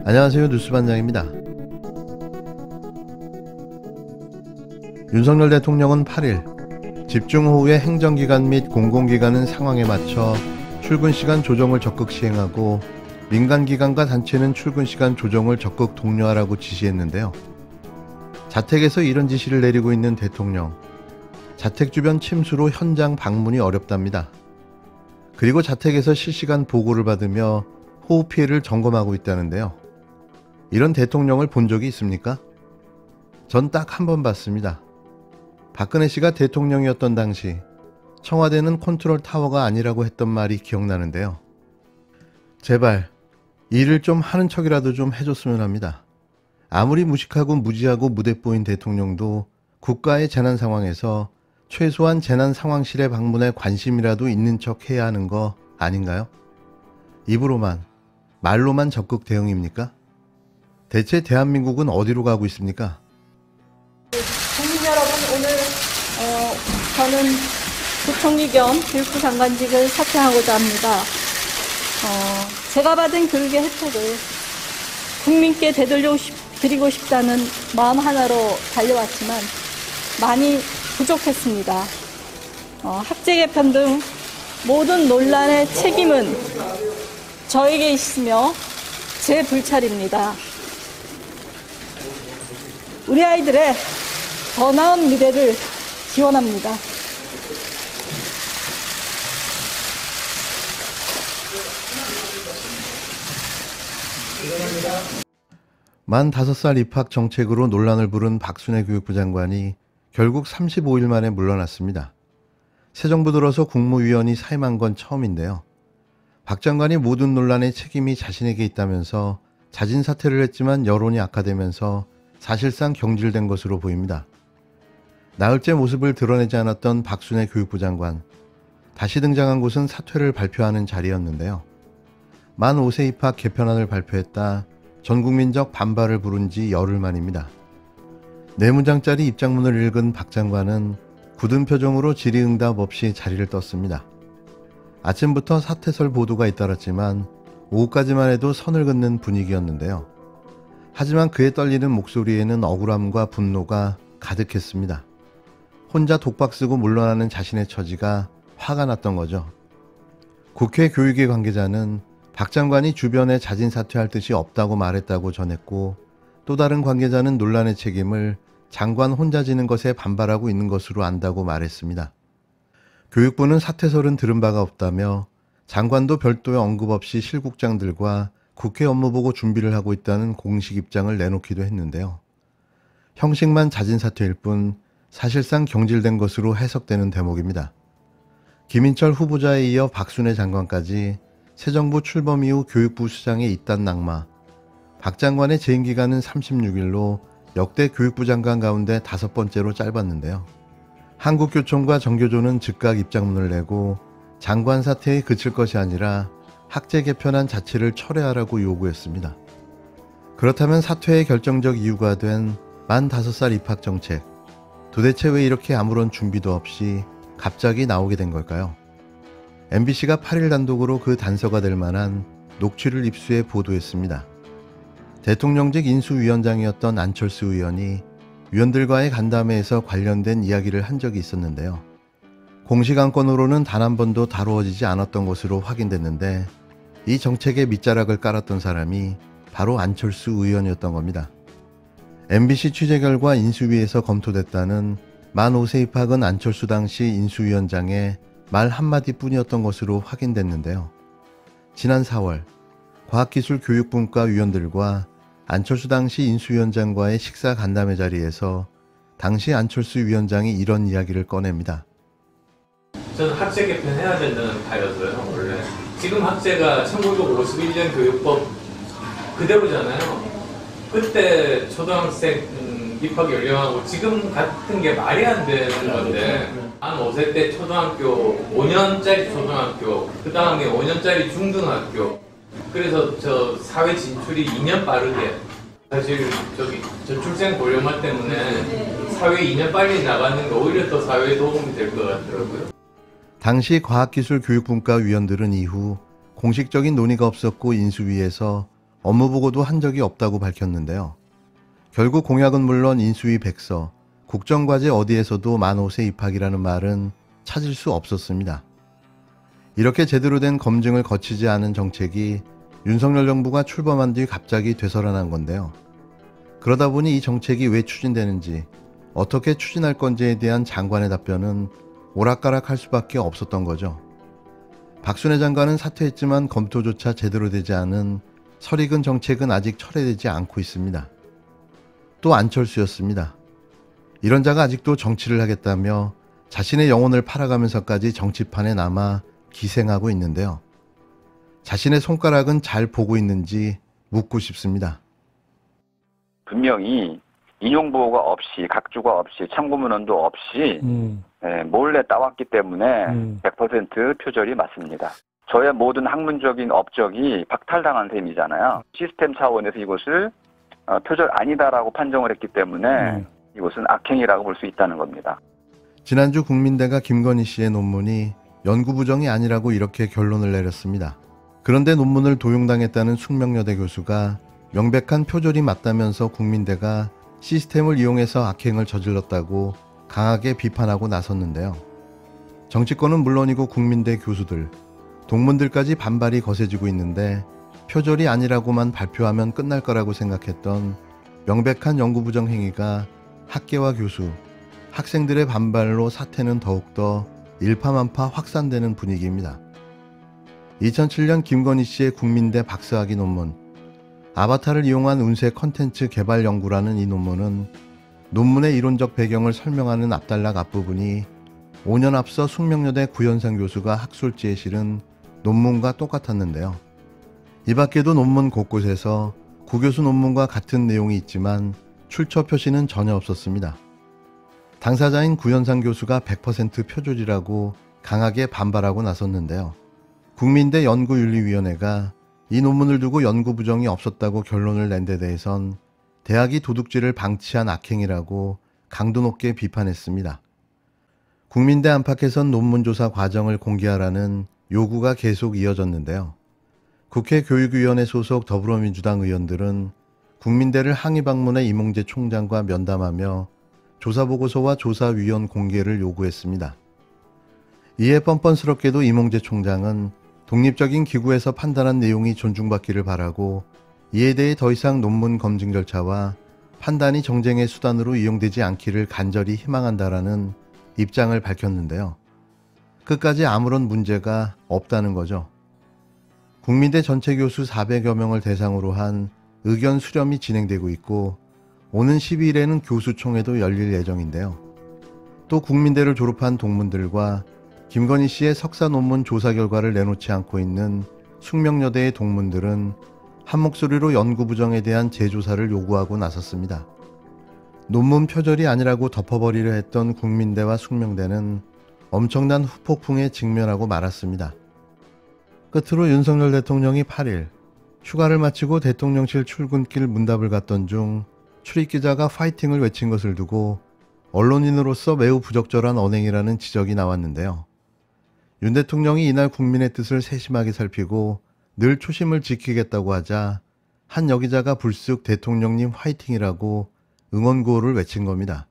안녕하세요, 뉴스반장입니다. 윤석열 대통령은 8일 집중호우의 행정기관 및 공공기관은 상황에 맞춰 출근시간 조정을 적극 시행하고 민간기관과 단체는 출근시간 조정을 적극 독려하라고 지시했는데요. 자택에서 이런 지시를 내리고 있는 대통령, 자택 주변 침수로 현장 방문이 어렵답니다. 그리고 자택에서 실시간 보고를 받으며 호우 피해를 점검하고 있다는데요. 이런 대통령을 본 적이 있습니까? 전 딱 한 번 봤습니다. 박근혜 씨가 대통령이었던 당시 청와대는 컨트롤 타워가 아니라고 했던 말이 기억나는데요. 제발 일을 좀 하는 척이라도 좀 해줬으면 합니다. 아무리 무식하고 무지하고 무대뽀인 대통령도 국가의 재난 상황에서 최소한 재난 상황실에 방문해 관심이라도 있는 척 해야 하는 거 아닌가요? 입으로만, 말로만 적극 대응입니까? 대체 대한민국은 어디로 가고 있습니까? 국민 여러분, 오늘 저는 부총리 겸 교육부 장관직을 사퇴하고자 합니다. 제가 받은 교육의 혜택을 국민께 되돌려드리고 싶다는 마음 하나로 달려왔지만 많이 부족했습니다. 학제 개편 등 모든 논란의 책임은 저에게 있으며 제 불찰입니다. 우리 아이들의 더 나은 미래를 기원합니다. 만 5살 입학 정책으로 논란을 부른 박순애 교육부 장관이 결국 35일 만에 물러났습니다. 새 정부 들어서 국무위원이 사임한 건 처음인데요. 박 장관이 모든 논란의 책임이 자신에게 있다면서 자진 사퇴를 했지만 여론이 악화되면서 사실상 경질된 것으로 보입니다. 나흘째 모습을 드러내지 않았던 박순애 교육부 장관. 다시 등장한 곳은 사퇴를 발표하는 자리였는데요. 만 5세 입학 개편안을 발표했다 전국민적 반발을 부른 지 열흘 만입니다. 4문장짜리 입장문을 읽은 박 장관은 굳은 표정으로 질의응답 없이 자리를 떴습니다. 아침부터 사퇴설 보도가 잇따랐지만 오후까지만 해도 선을 긋는 분위기였는데요. 하지만 그의 떨리는 목소리에는 억울함과 분노가 가득했습니다. 혼자 독박 쓰고 물러나는 자신의 처지가 화가 났던 거죠. 국회 교육위 관계자는 박 장관이 주변에 자진 사퇴할 뜻이 없다고 말했다고 전했고, 또 다른 관계자는 논란의 책임을 장관 혼자 지는 것에 반발하고 있는 것으로 안다고 말했습니다. 교육부는 사퇴설은 들은 바가 없다며 장관도 별도의 언급 없이 실국장들과 국회 업무보고 준비를 하고 있다는 공식 입장을 내놓기도 했는데요. 형식만 자진 사퇴일 뿐 사실상 경질된 것으로 해석되는 대목입니다. 김인철 후보자에 이어 박순애 장관까지 새 정부 출범 이후 교육부 수장의 이딴 낙마, 박 장관의 재임 기간은 36일로 역대 교육부 장관 가운데 5번째로 짧았는데요. 한국교총과 정교조는 즉각 입장문을 내고 장관 사퇴에 그칠 것이 아니라 학제 개편안 자체를 철회하라고 요구했습니다. 그렇다면 사퇴의 결정적 이유가 된 만 5살 입학 정책, 도대체 왜 이렇게 아무런 준비도 없이 갑자기 나오게 된 걸까요? MBC가 8일 단독으로 그 단서가 될 만한 녹취를 입수해 보도했습니다. 대통령직 인수위원장이었던 안철수 의원이 위원들과의 간담회에서 관련된 이야기를 한 적이 있었는데요. 공식 안건으로는 단 한 번도 다루어지지 않았던 것으로 확인됐는데 이 정책에 밑자락을 깔았던 사람이 바로 안철수 의원이었던 겁니다. MBC 취재 결과 인수위에서 검토됐다는 만 5세 입학은 안철수 당시 인수위원장의 말 한마디 뿐이었던 것으로 확인됐는데요. 지난 4월 과학기술교육분과 위원들과 안철수 당시 인수위원장과의 식사 간담회 자리에서 당시 안철수 위원장이 이런 이야기를 꺼냅니다. 저는 학제 개편해야 된다는 파였어요. 원래 지금 학제가 1951년 교육법 그대로잖아요. 그때 초등학생 입학 연령하고 지금 같은 게 말이 안 되는 건데, 한 5세 때 초등학교 5년짜리 초등학교, 그 다음에 5년짜리 중등학교, 그래서 저 사회 진출이 2년 빠르게, 사실 저출생 고령화 때문에 사회 2년 빨리 나가는 게 오히려 더 사회에 도움이 될 것 같더라고요. 당시 과학기술교육분과위원들은 이후 공식적인 논의가 없었고 인수위에서 업무보고도 한 적이 없다고 밝혔는데요. 결국 공약은 물론 인수위 백서, 국정과제 어디에서도 만 5세 입학이라는 말은 찾을 수 없었습니다. 이렇게 제대로 된 검증을 거치지 않은 정책이 윤석열 정부가 출범한 뒤 갑자기 되살아난 건데요. 그러다 보니 이 정책이 왜 추진되는지, 어떻게 추진할 건지에 대한 장관의 답변은 오락가락할 수밖에 없었던 거죠. 박순애 장관은 사퇴했지만 검토조차 제대로 되지 않은 설익은 정책은 아직 철회되지 않고 있습니다. 또 안철수였습니다. 이런 자가 아직도 정치를 하겠다며 자신의 영혼을 팔아가면서까지 정치판에 남아 기생하고 있는데요. 자신의 손가락은 잘 보고 있는지 묻고 싶습니다. 분명히 인용보고가 없이, 각주가 없이, 참고문헌도 없이 몰래 따왔기 때문에 100% 표절이 맞습니다. 저의 모든 학문적인 업적이 박탈당한 셈이잖아요. 시스템 차원에서 이것을 표절 아니다라고 판정을 했기 때문에 이것은 악행이라고 볼 수 있다는 겁니다. 지난주 국민대가 김건희 씨의 논문이 연구부정이 아니라고 이렇게 결론을 내렸습니다. 그런데 논문을 도용당했다는 숙명여대 교수가 명백한 표절이 맞다면서 국민대가 시스템을 이용해서 악행을 저질렀다고 강하게 비판하고 나섰는데요. 정치권은 물론이고 국민대 교수들, 동문들까지 반발이 거세지고 있는데 표절이 아니라고만 발표하면 끝날 거라고 생각했던 명백한 연구부정 행위가 학계와 교수, 학생들의 반발로 사태는 더욱더 일파만파 확산되는 분위기입니다. 2007년 김건희 씨의 국민대 박사학위 논문 아바타를 이용한 운세 컨텐츠 개발 연구라는 이 논문은 논문의 이론적 배경을 설명하는 앞단락 앞부분이 5년 앞서 숙명여대 구현상 교수가 학술지에 실은 논문과 똑같았는데요. 이 밖에도 논문 곳곳에서 구 교수 논문과 같은 내용이 있지만 출처 표시는 전혀 없었습니다. 당사자인 구현상 교수가 100% 표절이라고 강하게 반발하고 나섰는데요. 국민대 연구윤리위원회가 이 논문을 두고 연구 부정이 없었다고 결론을 낸 데 대해선 대학이 도둑질을 방치한 악행이라고 강도 높게 비판했습니다. 국민대 안팎에선 논문 조사 과정을 공개하라는 요구가 계속 이어졌는데요. 국회 교육위원회 소속 더불어민주당 의원들은 국민대를 항의 방문해 이몽재 총장과 면담하며 조사보고서와 조사위원 공개를 요구했습니다. 이에 뻔뻔스럽게도 이몽재 총장은 독립적인 기구에서 판단한 내용이 존중받기를 바라고 이에 대해 더 이상 논문 검증 절차와 판단이 정쟁의 수단으로 이용되지 않기를 간절히 희망한다라는 입장을 밝혔는데요. 끝까지 아무런 문제가 없다는 거죠. 국민대 전체 교수 400여 명을 대상으로 한 의견 수렴이 진행되고 있고 오는 12일에는 교수총회도 열릴 예정인데요. 또 국민대를 졸업한 동문들과 김건희 씨의 석사 논문 조사 결과를 내놓지 않고 있는 숙명여대의 동문들은 한 목소리로 연구 부정에 대한 재조사를 요구하고 나섰습니다. 논문 표절이 아니라고 덮어버리려 했던 국민대와 숙명대는 엄청난 후폭풍에 직면하고 말았습니다. 끝으로 윤석열 대통령이 8일 휴가를 마치고 대통령실 출근길 문답을 갔던 중 출입기자가 파이팅을 외친 것을 두고 언론인으로서 매우 부적절한 언행이라는 지적이 나왔는데요. 윤 대통령이 이날 국민의 뜻을 세심하게 살피고 늘 초심을 지키겠다고 하자 한 여기자가 불쑥 대통령님 화이팅이라고 응원구호를 외친 겁니다.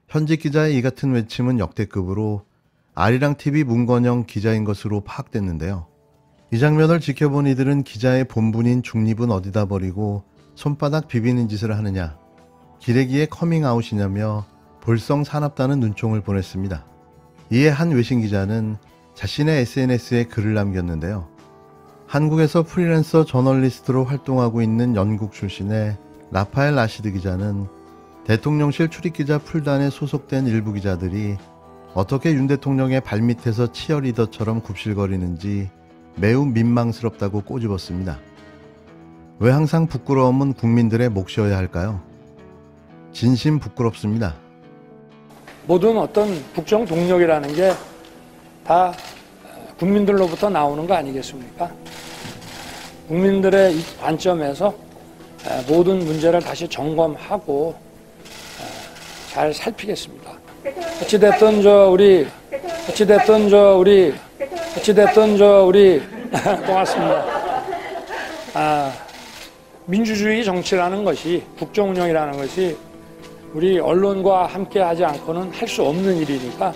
현직 기자의 이 같은 외침은 역대급으로 아리랑TV 문건영 기자인 것으로 파악됐는데요. 이 장면을 지켜본 이들은 기자의 본분인 중립은 어디다 버리고 손바닥 비비는 짓을 하느냐, 기레기의 커밍아웃이냐며 볼성 사납다는 눈총을 보냈습니다. 이에 한 외신 기자는 자신의 SNS에 글을 남겼는데요. 한국에서 프리랜서 저널리스트로 활동하고 있는 영국 출신의 라파엘 라시드 기자는 대통령실 출입기자 풀단에 소속된 일부 기자들이 어떻게 윤 대통령의 발밑에서 치어리더처럼 굽실거리는지 매우 민망스럽다고 꼬집었습니다. 왜 항상 부끄러움은 국민들의 몫이어야 할까요? 진심 부끄럽습니다. 모든 어떤 국정 동력이라는 게 다 국민들로부터 나오는 거 아니겠습니까? 국민들의 이 관점에서 모든 문제를 다시 점검하고 잘 살피겠습니다. 어찌됐든 우리 어찌됐든 우리 고맙습니다. 민주주의 정치라는 것이, 국정 운영이라는 것이 우리 언론과 함께 하지 않고는 할 수 없는 일이니까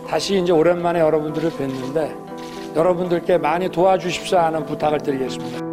다시 이제 오랜만에 여러분들을 뵀는데 여러분들께 많이 도와주십사 하는 부탁을 드리겠습니다.